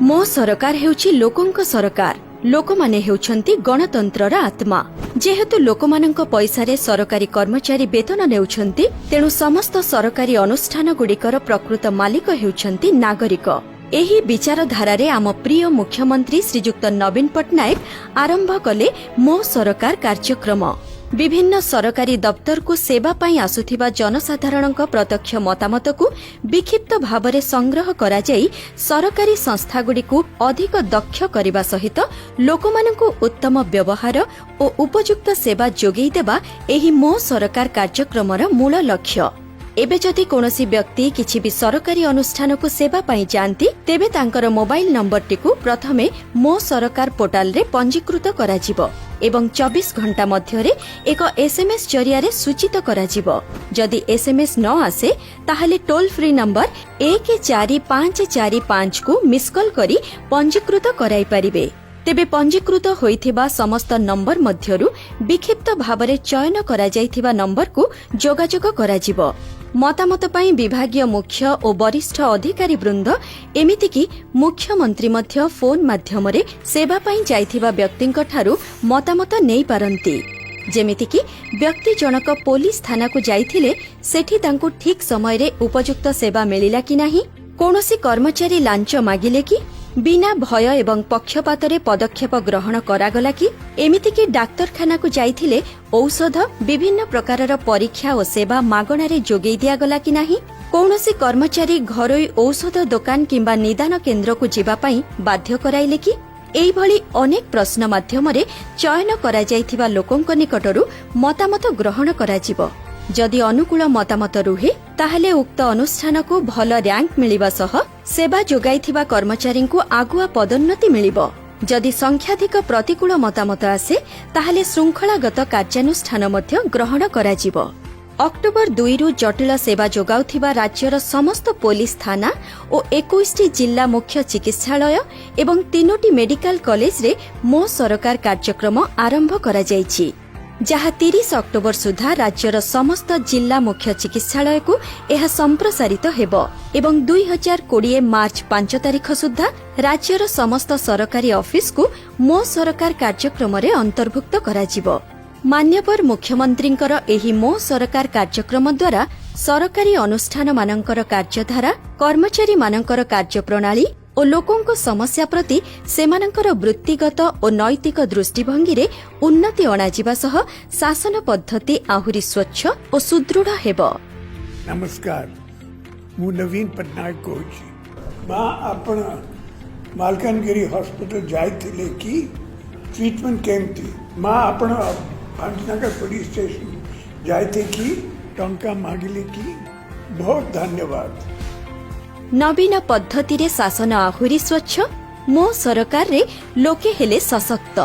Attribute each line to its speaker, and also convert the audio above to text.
Speaker 1: मो सरकार हेउछि लोकंक सरकार। लोकमाने हेउछन्ति गणतंत्रर आत्मा। जेहेतु लोकमानंक पैसारे सरकारी कर्मचारी वेतन नेउछन्ति, तेणु समस्त सरकारी अनुष्ठान गुड़िकर प्रकृत मालिक हेउछन्ति नागरिक। एही विचारधारारे आम प्रिय मुख्यमंत्री श्रीजुक्त नवीन पट्टनायक आरंभ कले मो सरकार कार्यक्रम। विभिन्न सरकारी दफ्तर को सेवा पाई आसुथिबा जनसाधारणक प्रत्यक्ष मतामतकु विक्षिप्त भावरे संग्रह करा जाई सरकारी संस्थागुड़िकु अधिक दक्ष करबा सहित लोकमानंकु उत्तम व्यवहार और उपयुक्त सेवा जोगेई देबा एही मो सरकार कार्यक्रमर मूल लक्ष्य। एबे जदि कोनोसी व्यक्ति किछि भी सरकारी अनुष्ठान को सेवा पाई जानती तेबे तांकर मोबाइल नंबरटिकु प्रथमे मो सरकार पोर्टाल रे पंजीकृत कराजिबो एवं 24 घंटा मध्यरे एक एसएमएस जरिया सूचित कराजिबो। जदि एसएमएस न आसे ताहले टोल फ्री नंबर 14545 को मिस कॉल करी पंजीकृत कराई परिबे। तेबे पंजीकृत होइथिबा समस्त नंबर मध्यरु विक्षिप्त भावरे चयन करा जाइथिबा नंबर को जोगाजोग कराजिबो। मतामत पाई विभागीय मुख्य और वरिष्ठ अधिकारी वृंद एमिति कि मुख्यमंत्री मध्य फोन माध्यमरे सेवा पाई जाइथिबा व्यक्तिंक ठारू मतामत नेई पारंती। जेमिति कि व्यक्ति जनक पुलिस थाना को जाइथिले सेठी तांकु ठीक समय रे उपयुक्त सेवा मिलिला कि नाही, कोनोसी कर्मचारी लांच मागिले कि बिना भय एवं पक्षपातरे पदक्षेप ग्रहण करागला कि, एमिति कि डाक्तरखाना को जाइथिले औषध विभिन्न प्रकारर परीक्षा और सेवा मागणारे जोगेई दियागला कि नाही, कौनसी कर्मचारी घरोई औषध दुकान किंबा निदान केन्द्र को जीवा पाई बाध्य कराइले कि, एई भली अनेक प्रश्न माध्यमरे चयन करा जाइथिबा लोकंक निकटरू मतामत ग्रहण कराजिबो। जदि अनुकूल मतामत रुहे ताहले उक्त अनुष्ठान को भल रैंक मिलिबा सह सेवा जोगाइथिबा कर्मचारी को आगुआ पदोन्नति मिलिबो। जदि संख्याधिक प्रतिकूल मतामत आसे ताहले श्रृंखलागत कार्यानुष्ठान मध्य ग्रहण कराजिबो। अक्टोबर 2 रु जटिल सेवा जोगाउथिबा राज्यर समस्त पुलिस थाना और 21टी जिला मुख्य चिकित्सालय एवं 3टी मेडिकल कॉलेज रे मो सरकार कार्यक्रम आरंभ करा जायछि, जहा 30 अक्टोबर सुधा राज्यर समस्त जिला मुख्य चिकित्सालय को यह संप्रसारित हेबो एवं 2020 मार्च 5 तारिख सुधा राज्यर समस्त सरकारी ऑफिस को मो सरकार कार्यक्रम रे अंतर्भुक्त कराजिबो। मान्यवर मुख्यमंत्रींकर एही मो सरकार कार्यक्रम द्वारा सरकारी अनुष्ठान मानंकर कार्यधारा, कर्मचारी मानंकर कार्यप्रणाली और लोकों समस्या प्रति सेमानंकर वृत्तिगत और नैतिक दृष्टिभंगी रे उन्नति अणाजिबा सह शासन पद्धति आहुरी स्वच्छ और सुदृढ़ हेबो।
Speaker 2: नमस्कार, मु नवीन पट्टनायक कोची मां आपण मालकानगिरी हॉस्पिटल जाइथिले कि ट्रीटमेंट केमती मां आपण पांचनागर पुलिस स्टेशन जाइथे कि टंका मागिले कि बहुत धन्यवाद।
Speaker 1: नवीन पद्धति रे शासन आहुरी स्वच्छ, मो सरकार रे लोके हेले सशक्त।